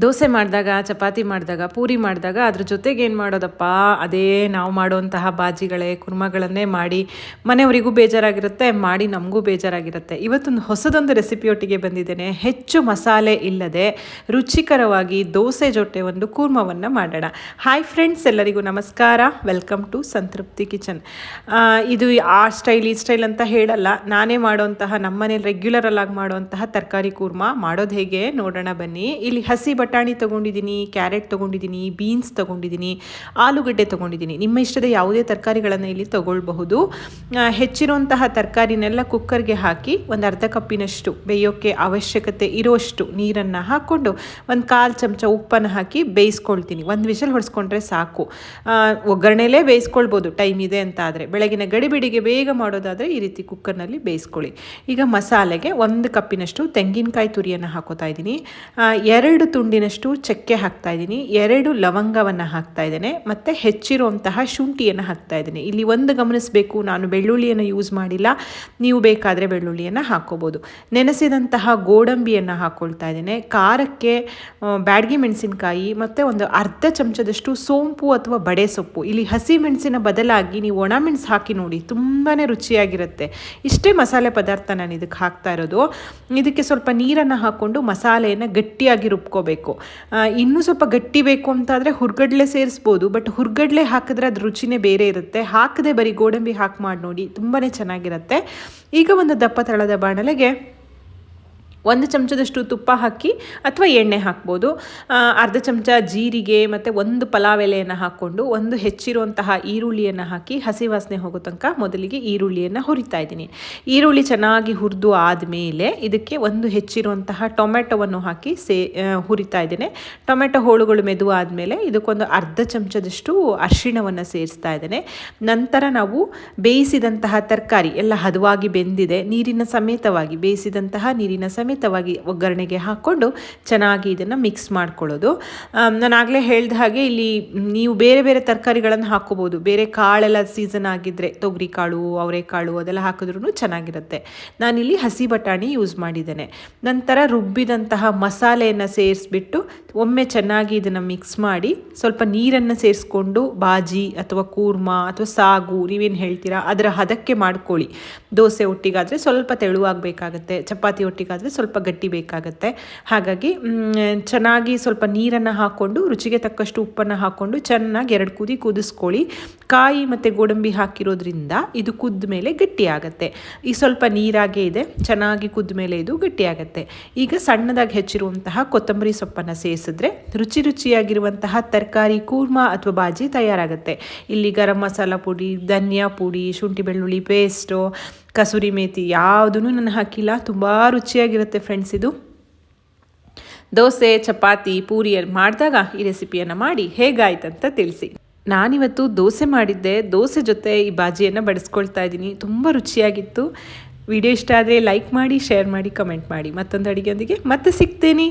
ದೋಸೆ ಮಾಡಿದಾಗ, ಚಪಾತಿ ಮಾಡಿದಾಗ, ಪೂರಿ ಮಾಡಿದಾಗ ಅದ್ರ ಜೊತೆಗೆ ಏನು ಮಾಡೋದಪ್ಪ, ಅದೇ ನಾವು ಮಾಡುವಂತಹ ಬಾಜಿಗಳೇ, ಕುರ್ಮಗಳನ್ನೇ ಮಾಡಿ ಮನೆಯವರಿಗೂ ಬೇಜಾರಾಗಿರುತ್ತೆ, ಮಾಡಿ ನಮಗೂ ಬೇಜಾರಾಗಿರುತ್ತೆ. ಇವತ್ತೊಂದು ಹೊಸದೊಂದು ರೆಸಿಪಿಯೊಟ್ಟಿಗೆ ಬಂದಿದ್ದೇನೆ. ಹೆಚ್ಚು ಮಸಾಲೆ ಇಲ್ಲದೆ ರುಚಿಕರವಾಗಿ ದೋಸೆ ಜೊತೆ ಒಂದು ಕೂರ್ಮವನ್ನು ಮಾಡೋಣ. ಹಾಯ್ ಫ್ರೆಂಡ್ಸ್, ಎಲ್ಲರಿಗೂ ನಮಸ್ಕಾರ. ವೆಲ್ಕಮ್ ಟು ಸಂತೃಪ್ತಿ ಕಿಚನ್. ಇದು ಆ ಸ್ಟೈಲ್ ಈ ಸ್ಟೈಲ್ ಅಂತ ಹೇಳಲ್ಲ, ನಾನೇ ಮಾಡುವಂತಹ ನಮ್ಮನೇಲಿ ರೆಗ್ಯುಲರಲ್ಲಾಗಿ ಮಾಡುವಂತಹ ತರಕಾರಿ ಕೂರ್ಮ ಮಾಡೋದು ಹೇಗೆ ನೋಡೋಣ ಬನ್ನಿ. ಇಲ್ಲಿ ಹಸಿ ಬಟಾಣಿ ತೊಗೊಂಡಿದ್ದೀನಿ, ಕ್ಯಾರೆಟ್ ತೊಗೊಂಡಿದ್ದೀನಿ, ಬೀನ್ಸ್ ತೊಗೊಂಡಿದ್ದೀನಿ, ಆಲೂಗಡ್ಡೆ ತೊಗೊಂಡಿದ್ದೀನಿ. ನಿಮ್ಮ ಇಷ್ಟದ ಯಾವುದೇ ತರಕಾರಿಗಳನ್ನು ಇಲ್ಲಿ ತೊಗೊಳ್ಬಹುದು. ಹೆಚ್ಚಿರುವಂತಹ ತರಕಾರಿನೆಲ್ಲ ಕುಕ್ಕರ್ಗೆ ಹಾಕಿ ಒಂದು ಅರ್ಧ ಕಪ್ಪಿನಷ್ಟು ಬೇಯೋಕ್ಕೆ ಅವಶ್ಯಕತೆ ಇರುವಷ್ಟು ನೀರನ್ನು ಹಾಕ್ಕೊಂಡು ಒಂದು 1/4 ಚಮಚ ಉಪ್ಪನ್ನು ಹಾಕಿ ಬೇಯಿಸ್ಕೊಳ್ತೀನಿ. ಒಂದು ವಿಷಲ್ ಹೊಡೆಸ್ಕೊಂಡ್ರೆ ಸಾಕು. ಒಗ್ಗರಣೆಲೇ ಬೇಯಿಸ್ಕೊಳ್ಬೋದು ಟೈಮ್ ಇದೆ ಅಂತ ಆದರೆ. ಬೆಳಗಿನ ಗಡಿಬಿಡಿಗೆ ಬೇಗ ಮಾಡೋದಾದರೆ ಈ ರೀತಿ ಕುಕ್ಕರ್ನಲ್ಲಿ ಬೇಯಿಸ್ಕೊಳ್ಳಿ. ಈಗ ಮಸಾಲೆಗೆ 1 ಕಪ್ಪಿನಷ್ಟು ತೆಂಗಿನಕಾಯಿ ತುರಿಯನ್ನು ಹಾಕೋತಾ ಇದ್ದೀನಿ, 2 ತುಂಡಿನಷ್ಟು ಚಕ್ಕೆ ಹಾಕ್ತಾ ಇದ್ದೀನಿ, 2 ಲವಂಗವನ್ನು ಹಾಕ್ತಾ ಇದ್ದೇನೆ, ಮತ್ತು ಹೆಚ್ಚಿರುವಂತಹ ಶುಂಠಿಯನ್ನು ಹಾಕ್ತಾ ಇದ್ದೀನಿ. ಇಲ್ಲಿ ಒಂದು ಗಮನಿಸಬೇಕು, ನಾನು ಬೆಳ್ಳುಳ್ಳಿಯನ್ನು ಯೂಸ್ ಮಾಡಿಲ್ಲ, ನೀವು ಬೇಕಾದರೆ ಬೆಳ್ಳುಳ್ಳಿಯನ್ನು ಹಾಕ್ಕೋಬೋದು. ನೆನೆಸಿದಂತಹ ಗೋಡಂಬಿಯನ್ನು ಹಾಕ್ಕೊಳ್ತಾ ಇದ್ದೇನೆ. ಖಾರಕ್ಕೆ ಬ್ಯಾಡಗಿ ಮೆಣಸಿನಕಾಯಿ ಮತ್ತು ಒಂದು ಅರ್ಧ ಚಮಚದಷ್ಟು ಸೋಂಪು ಅಥವಾ ಬಡೆ ಸೊಪ್ಪು. ಇಲ್ಲಿ ಹಸಿ ಮೆಣಸಿನ ಬದಲಾಗಿ ನೀವು ಒಣ ಮೆಣಸು ಹಾಕಿ ನೋಡಿ, ತುಂಬಾ ರುಚಿಯಾಗಿರುತ್ತೆ. ಇಷ್ಟೇ ಮಸಾಲೆ ಪದಾರ್ಥ ನಾನು ಇದಕ್ಕೆ ಹಾಕ್ತಾ ಇರೋದು. ಇದಕ್ಕೆ ಸ್ವಲ್ಪ ನೀರನ್ನು ಹಾಕ್ಕೊಂಡು ಮಸಾಲೆಯನ್ನು ಗಟ್ಟಿಯಾಗಿ ರುಬ್ಕೋಬೇಕು. ಇನ್ನೂ ಸ್ವಲ್ಪ ಗಟ್ಟಿ ಬೇಕು ಅಂತಾದರೆ ಹುರ್ಗಡ್ಲೆ ಸೇರಿಸ್ಬೋದು, ಬಟ್ ಹುರ್ಗಡ್ಲೆ ಹಾಕಿದ್ರೆ ಅದು ರುಚಿನೇ ಬೇರೆ ಇರುತ್ತೆ. ಹಾಕದೆ ಬರೀ ಗೋಡಂಬಿ ಹಾಕಿ ಮಾಡಿ ನೋಡಿ, ತುಂಬಾ ಚೆನ್ನಾಗಿರುತ್ತೆ. ಈಗ ಒಂದು ದಪ್ಪ ತಳದ ಬಾಣಲೆಗೆ 1 ಚಮಚದಷ್ಟು ತುಪ್ಪ ಹಾಕಿ ಅಥವಾ ಎಣ್ಣೆ ಹಾಕ್ಬೋದು. ಅರ್ಧ ಚಮಚ ಜೀರಿಗೆ ಮತ್ತು 1 ಪಲಾವ್ ಎಲೆಯನ್ನು ಹಾಕ್ಕೊಂಡು ಒಂದು ಹೆಚ್ಚಿರುವಂತಹ ಈರುಳ್ಳಿಯನ್ನು ಹಾಕಿ ಹಸಿ ವಾಸನೆ ಹೋಗೋ ತನಕ ಮೊದಲಿಗೆ ಈರುಳ್ಳಿಯನ್ನು ಹುರಿತಾ ಇದ್ದೀನಿ. ಈರುಳ್ಳಿ ಚೆನ್ನಾಗಿ ಹುರಿದು ಆದಮೇಲೆ ಇದಕ್ಕೆ ಒಂದು ಹೆಚ್ಚಿರುವಂತಹ ಟೊಮೆಟೊವನ್ನು ಹಾಕಿ ಹುರಿತಾ ಇದ್ದೇನೆ. ಟೊಮೆಟೊ ಹೋಳುಗಳು ಮೆದು ಆದಮೇಲೆ ಇದಕ್ಕೊಂದು ಅರ್ಧ ಚಮಚದಷ್ಟು ಅರಿಶಿಣವನ್ನು ಸೇರಿಸ್ತಾ ಇದ್ದೇನೆ. ನಂತರ ನಾವು ಬೇಯಿಸಿದಂತಹ ತರಕಾರಿ ಎಲ್ಲ ಹದವಾಗಿ ಬೆಂದಿದೆ, ನೀರಿನ ಸಮೇತವಾಗಿ ಬೇಯಿಸಿದಂತಹ ನೀರಿನ ಒಗ್ಗರಣೆಗೆ ಹಾಕ್ಕೊಂಡು ಚೆನ್ನಾಗಿ ಇದನ್ನು ಮಿಕ್ಸ್ ಮಾಡ್ಕೊಳ್ಳೋದು. ನಾನು ಆಗಲೇ ಹೇಳಿದ ಹಾಗೆ ಇಲ್ಲಿ ನೀವು ಬೇರೆ ಬೇರೆ ತರಕಾರಿಗಳನ್ನು ಹಾಕ್ಕೋಬೋದು. ಬೇರೆ ಕಾಳೆಲ್ಲ ಸೀಸನ್ ಆಗಿದ್ದರೆ ತೊಗರಿ ಕಾಳು, ಅವರೆಕಾಳು ಅದೆಲ್ಲ ಹಾಕಿದ್ರೂ ಚೆನ್ನಾಗಿರುತ್ತೆ. ನಾನಿಲ್ಲಿ ಹಸಿ ಬಟಾಣಿ ಯೂಸ್ ಮಾಡಿದ್ದೇನೆ. ನಂತರ ರುಬ್ಬಿದಂತಹ ಮಸಾಲೆಯನ್ನು ಸೇರಿಸ್ಬಿಟ್ಟು ಒಮ್ಮೆ ಚೆನ್ನಾಗಿ ಇದನ್ನು ಮಿಕ್ಸ್ ಮಾಡಿ ಸ್ವಲ್ಪ ನೀರನ್ನು ಸೇರಿಸ್ಕೊಂಡು ಬಾಜಿ ಅಥವಾ ಕೂರ್ಮ ಅಥವಾ ಸಾಗು ನೀವೇನು ಹೇಳ್ತೀರಾ ಅದರ ಹದಕ್ಕೆ ಮಾಡ್ಕೊಳ್ಳಿ. ದೋಸೆ ಒಟ್ಟಿಗಾದರೆ ಸ್ವಲ್ಪ ತೆಳುವಾಗಬೇಕಾಗತ್ತೆ, ಚಪಾತಿ ಒಟ್ಟಿಗಾದರೆ ಸ್ವಲ್ಪ ಗಟ್ಟಿ ಬೇಕಾಗುತ್ತೆ. ಹಾಗಾಗಿ ಚೆನ್ನಾಗಿ ಸ್ವಲ್ಪ ನೀರನ್ನು ಹಾಕ್ಕೊಂಡು ರುಚಿಗೆ ತಕ್ಕಷ್ಟು ಉಪ್ಪನ್ನು ಹಾಕ್ಕೊಂಡು ಚೆನ್ನಾಗಿ 2 ಕುದಿ ಕುದಿಸ್ಕೊಳ್ಳಿ. ಕಾಯಿ ಮತ್ತು ಗೋಡಂಬಿ ಹಾಕಿರೋದ್ರಿಂದ ಇದು ಕುದ್ದ ಮೇಲೆ ಗಟ್ಟಿಯಾಗತ್ತೆ. ಈ ಸ್ವಲ್ಪ ನೀರಾಗೇ ಇದೆ, ಚೆನ್ನಾಗಿ ಕುದ್ದ ಮೇಲೆ ಇದು ಗಟ್ಟಿಯಾಗತ್ತೆ. ಈಗ ಸಣ್ಣದಾಗಿ ಹೆಚ್ಚಿರುವಂತಹ ಕೊತ್ತಂಬರಿ ಸೊಪ್ಪನ್ನು ಸೇರಿಸಿದ್ರೆ ರುಚಿಯಾಗಿರುವಂತಹ ತರಕಾರಿ ಕೂರ್ಮ ಅಥವಾ ಬಾಜಿ ತಯಾರಾಗುತ್ತೆ. ಇಲ್ಲಿ ಗರಂ ಮಸಾಲ ಪುಡಿ, ಧನಿಯಾ ಪುಡಿ, ಶುಂಠಿ ಬೆಳ್ಳುಳ್ಳಿ ಪೇಸ್ಟು, ಕಸೂರಿ ಮೇಥಿ ಯಾವುದೂ ನಾನು ಹಾಕಿಲ್ಲ. ತುಂಬ ರುಚಿಯಾಗಿರುತ್ತೆ ಫ್ರೆಂಡ್ಸ್. ಇದು ದೋಸೆ, ಚಪಾತಿ, ಪೂರಿ ಮಾಡಿದಾಗ ಈ ರೆಸಿಪಿಯನ್ನು ಮಾಡಿ ಹೇಗಾಯ್ತಂತ ತಿಳಿಸಿ. ನಾನಿವತ್ತು ದೋಸೆ ಮಾಡಿದ್ದೆ, ದೋಸೆ ಜೊತೆ ಈ ಬಾಜಿಯನ್ನು ಬಡಿಸ್ಕೊಳ್ತಾ ಇದ್ದೀನಿ. ತುಂಬ ರುಚಿಯಾಗಿತ್ತು. ವಿಡಿಯೋ ಇಷ್ಟ ಆದರೆ ಲೈಕ್ ಮಾಡಿ, ಶೇರ್ ಮಾಡಿ, ಕಮೆಂಟ್ ಮಾಡಿ. ಮತ್ತೊಂದು ಅಡುಗೆಯೊಂದಿಗೆ ಮತ್ತೆ ಸಿಗ್ತೀನಿ.